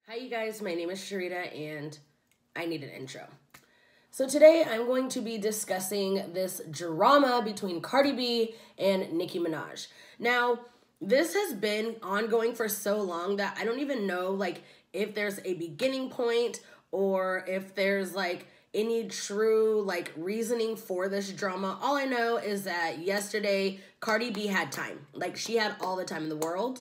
Hi you guys, my name is Cherita and I need an intro. So today I'm going to be discussing this drama between Cardi B and Nicki Minaj. Now, this has been ongoing for so long that I don't even know if there's a beginning point or if there's any true reasoning for this drama. All I know is that yesterday Cardi B had time. She had all the time in the world.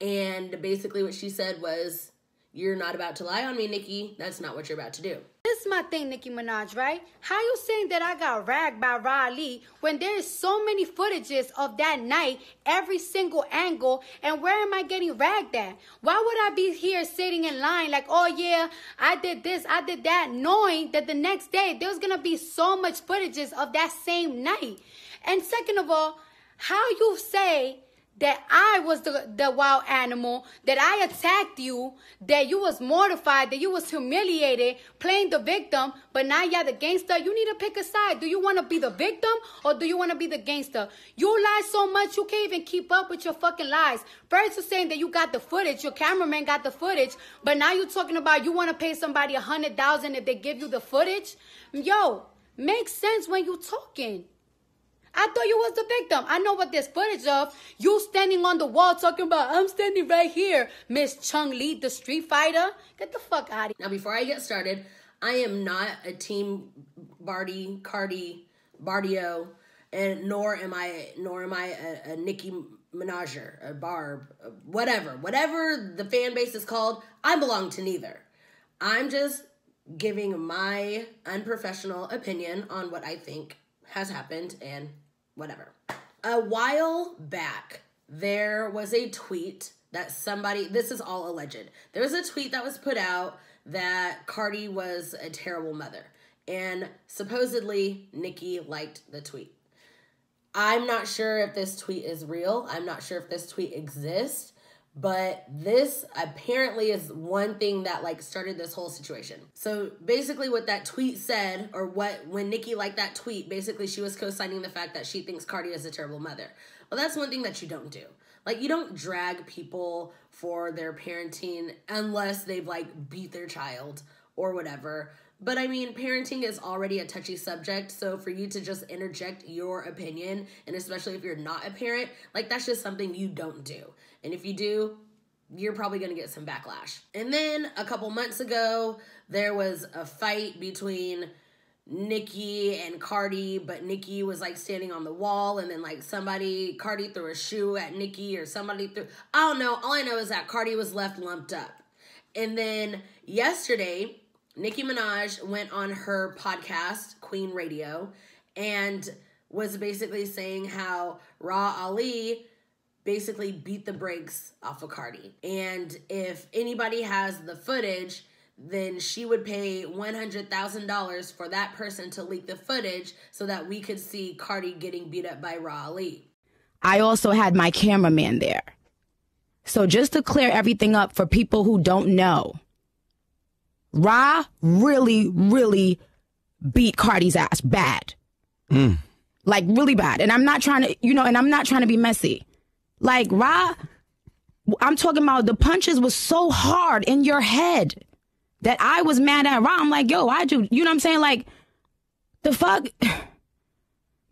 And basically what she said was, you're not about to lie on me, Nicki. That's not what you're about to do. This is my thing, Nicki Minaj, right? How you saying that I got ragged by Riley when there is so many footages of that night, every single angle, and where am I getting ragged at? Why would I be here sitting in line like, oh yeah, I did this, I did that, knowing that the next day there's gonna be so much footages of that same night? And second of all, how you say that I was the wild animal, that I attacked you, that you was mortified, that you was humiliated, playing the victim, but now you're the gangster. You need to pick a side. Do you want to be the victim or do you want to be the gangster? You lie so much you can't even keep up with your fucking lies. First you're saying that you got the footage, your cameraman got the footage, but now you're talking about you want to pay somebody $100,000 if they give you the footage. Yo, makes sense when you talking. I thought you was the victim. I know what there's footage of. You standing on the wall talking about, I'm standing right here. Miss Chung Lee, the street fighter. Get the fuck out of here. Now, before I get started, I am not a team Cardi, Bardio, and nor am I a Nicki Minajer, a Barb, whatever. Whatever the fan base is called, I belong to neither. I'm just giving my unprofessional opinion on what I think has happened and whatever. A while back, there was a tweet that somebody, this is all alleged. There was a tweet that was put out that Cardi was a terrible mother. And supposedly, Nicki liked the tweet. I'm not sure if this tweet is real. I'm not sure if this tweet exists. But this apparently is one thing that started this whole situation. So basically what that tweet said, or when Nicki liked that tweet, basically she was co-signing the fact that she thinks Cardi is a terrible mother. Well, that's one thing that you don't do. You don't drag people for their parenting unless they've beat their child or whatever. But I mean, parenting is already a touchy subject, so for you to just interject your opinion, and especially if you're not a parent, that's just something you don't do. And if you do, you're probably going to get some backlash. And then a couple months ago, there was a fight between Nicki and Cardi, but Nicki was standing on the wall, and then Cardi threw a shoe at Nicki, or somebody threw, I don't know. All I know is that Cardi was left lumped up. And then yesterday, Nicki Minaj went on her podcast, Queen Radio, and was basically saying how Ra Ali basically beat the brakes off of Cardi. And if anybody has the footage, then she would pay $100,000 for that person to leak the footage so that we could see Cardi getting beat up by Ra Ali. I also had my cameraman there. So just to clear everything up for people who don't know, Ra really, really beat Cardi's ass bad. Really bad. And I'm not trying to, and I'm not trying to be messy. Ra, I'm talking about the punches was so hard in your head that I was mad at Ra. I'm yo, why'd you know what I'm saying? The fuck?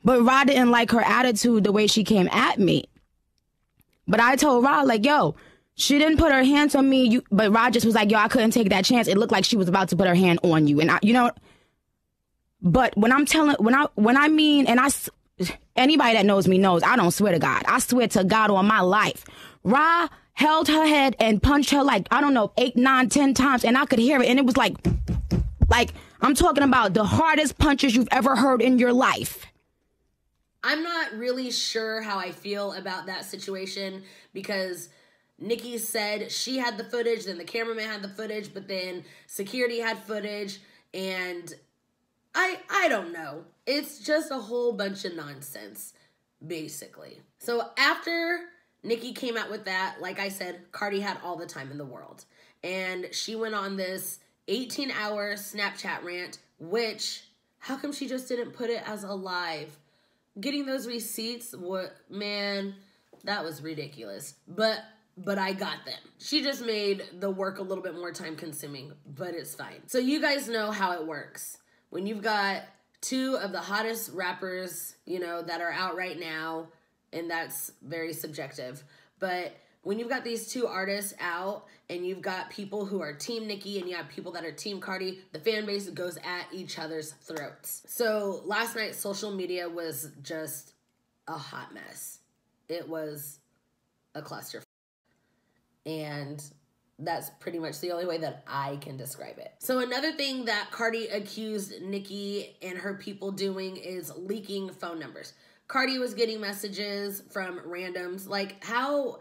But Ra didn't like her attitude the way she came at me. But I told Ra, yo, she didn't put her hands on me, but Ra just was yo, I couldn't take that chance. It looked like she was about to put her hand on you. And but when I mean, anybody that knows me knows I don't swear to God. I swear to God on my life. Ra held her head and punched her 8, 9, 10 times, and I could hear it. And it was I'm talking about the hardest punches you've ever heard in your life. I'm not really sure how I feel about that situation because Nicki said she had the footage, then the cameraman had the footage, but then security had footage, and I don't know. It's just a whole bunch of nonsense, basically. So after Nicki came out with that, like I said, Cardi had all the time in the world. And she went on this 18-hour Snapchat rant, which, how come she just didn't put it as a live? Getting those receipts, man, that was ridiculous. But but I got them. She just made the work a little bit more time consuming, but it's fine. So you guys know how it works. When you've got two of the hottest rappers, you know, that are out right now, and that's very subjective, but when you've got these two artists out and you've got people who are Team Nicki and you have people that are Team Cardi, the fan base goes at each other's throats. So last night, social media was just a hot mess. It was a cluster. And that's pretty much the only way that I can describe it. So another thing that Cardi accused Nicki and her people doing is leaking phone numbers. Cardi was getting messages from randoms. Like, how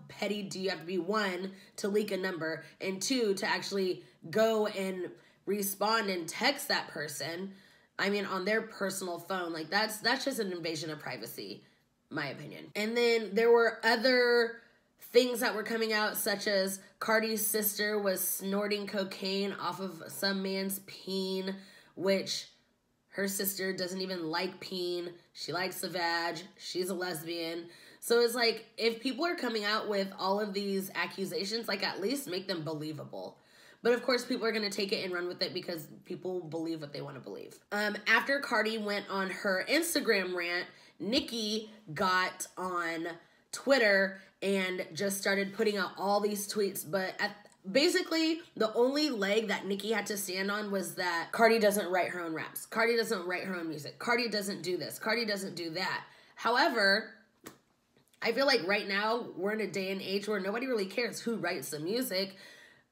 petty do you have to be, one, to leak a number, and two, to actually go and respond and text that person, I mean, on their personal phone? Like, that's just an invasion of privacy, my opinion. And then there were other things that were coming out, such as Cardi's sister was snorting cocaine off of some man's peen, which her sister doesn't even like peen. She likes the vag. She's a lesbian. So it's like, if people are coming out with all of these accusations, like, at least make them believable. But of course, people are going to take it and run with it because people believe what they want to believe. After Cardi went on her Instagram rant, Nicki got on Twitter and just started putting out all these tweets. But basically, the only leg that Nicki had to stand on was that Cardi doesn't write her own raps. Cardi doesn't write her own music. Cardi doesn't do this. Cardi doesn't do that. However, I feel like right now we're in a day and age where nobody really cares who writes the music.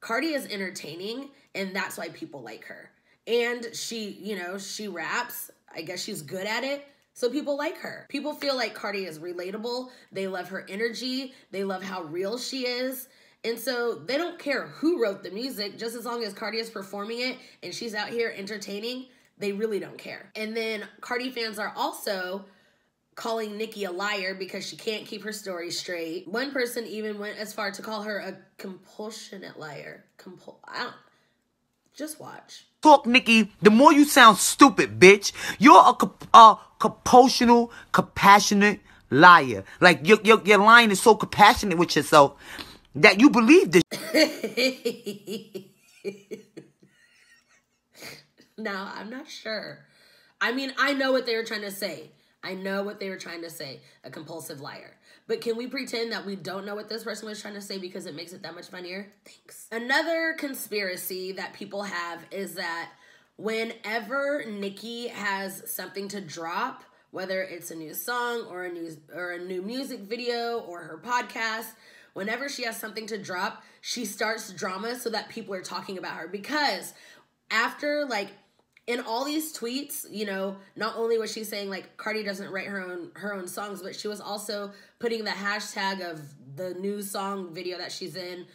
Cardi is entertaining, and that's why people like her. And she, you know, she raps. I guess she's good at it. So people like her. People feel like Cardi is relatable. They love her energy. They love how real she is. And so they don't care who wrote the music, just as long as Cardi is performing it and she's out here entertaining, they really don't care. And then Cardi fans are also calling Nicki a liar because she can't keep her story straight. One person even went as far to call her a compulsionate liar. Just watch. Talk, Nicki, the more you sound stupid, bitch. You're a compulsional, compassionate liar. Like, your lying is so compassionate with yourself that you believe this. No, I'm not sure. I mean, I know what they were trying to say. A compulsive liar. But can we pretend that we don't know what this person was trying to say because it makes it that much funnier? Thanks. Another conspiracy that people have is that whenever Nicki has something to drop, whether it's a new song or a new music video or her podcast, whenever she has something to drop, she starts drama so that people are talking about her. Because after, like, in all these tweets, you know, not only was she saying, like, Cardi doesn't write her own songs, but she was also putting the hashtag of the new song video that she's in,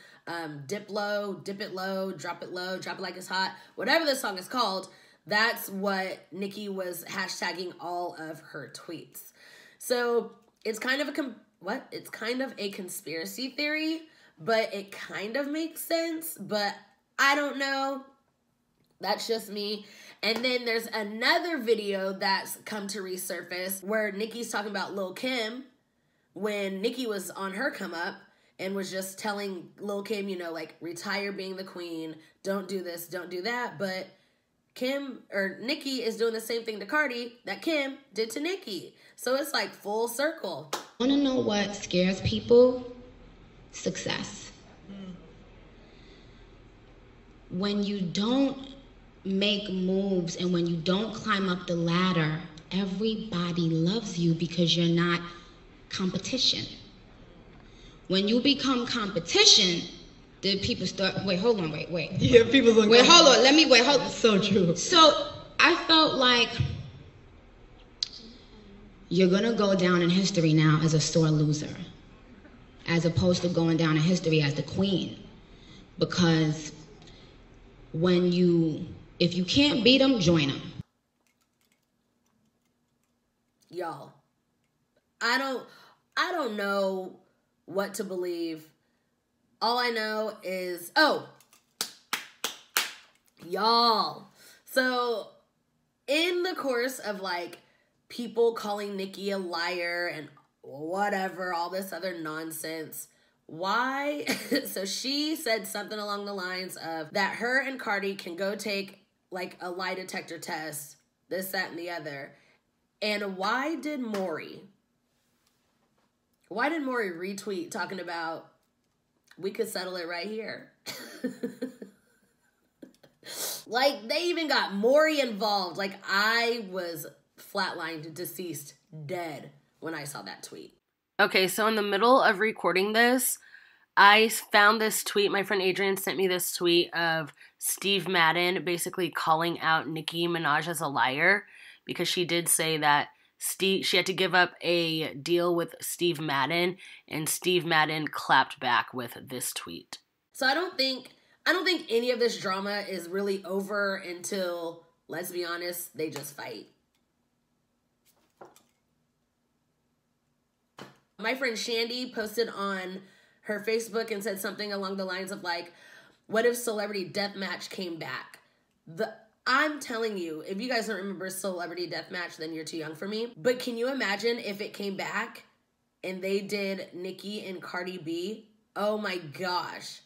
dip low, dip it low, drop it like it's hot, whatever the song is called. That's what Nicki was hashtagging all of her tweets. So it's kind of a conspiracy theory, but it kind of makes sense, but I don't know. That's just me. And then there's another video that's come to resurface where Nicki's talking about Lil' Kim when Nicki was on her come up and was just telling Lil' Kim, you know, like, retire being the queen, don't do this, don't do that. But Nicki is doing the same thing to Cardi that Kim did to Nicki. So it's like full circle. Want to know what scares people? Success. When you don't make moves and when you don't climb up the ladder, everybody loves you because you're not competition. When you become competition, the people start, wait. Yeah, people's like, wait, hold on. That's so true. So I felt like you're gonna go down in history now as a sore loser, as opposed to going down in history as the queen. Because if you can't beat them, join them. Y'all, I don't know what to believe. All I know is, y'all. So in the course of, like, people calling Nicki a liar and whatever, all this other nonsense, why? So she said something along the lines of that her and Cardi can go take like a lie detector test, this, that, and the other. And why did Maury retweet talking about we could settle it right here? Like, they even got Maury involved. Like, I was flatlined, deceased, dead when I saw that tweet. Okay, so in the middle of recording this, I found this tweet. My friend Adrian sent me this tweet of Steve Madden basically calling out Nicki Minaj as a liar because she did say that she had to give up a deal with Steve Madden, and Steve Madden clapped back with this tweet. So I don't think any of this drama is really over until, let's be honest, they just fight. My friend Shandy posted on her Facebook and said something along the lines of like, what if Celebrity Deathmatch came back? I'm telling you, if you guys don't remember Celebrity Deathmatch, then you're too young for me. But can you imagine if it came back and they did Nicki and Cardi B? Oh my gosh.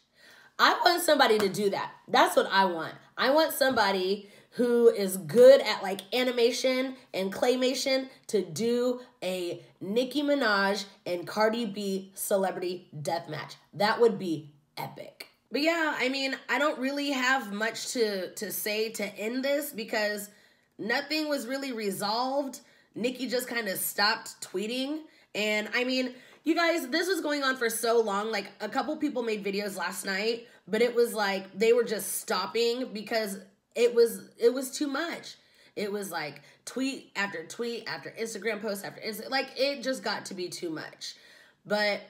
I want somebody to do that. That's what I want. I want somebody who is good at like animation and claymation to do a Nicki Minaj and Cardi B Celebrity Deathmatch. That would be epic. But yeah, I mean, I don't really have much to say to end this because nothing was really resolved. Nicki just kind of stopped tweeting. And I mean, you guys, this was going on for so long. Like, a couple people made videos last night, but it was like they were just stopping because it was too much. It was like tweet after Instagram post after Instagram. Like, it just got to be too much. But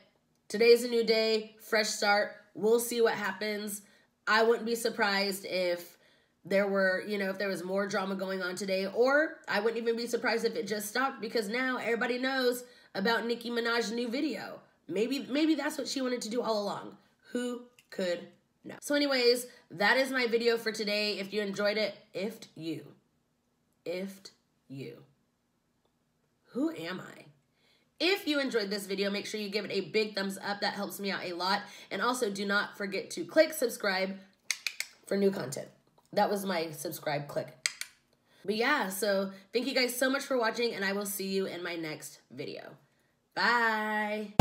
today's a new day, fresh start. We'll see what happens. I wouldn't be surprised if there were, if there was more drama going on today, or I wouldn't even be surprised if it just stopped because now everybody knows about Nicki Minaj's new video. Maybe that's what she wanted to do all along. Who could know? So anyways, that is my video for today. If you enjoyed it, who am I? If you enjoyed this video, make sure you give it a big thumbs up. That helps me out a lot. And also do not forget to click subscribe for new content. That was my subscribe click. But yeah, so thank you guys so much for watching, and I will see you in my next video. Bye.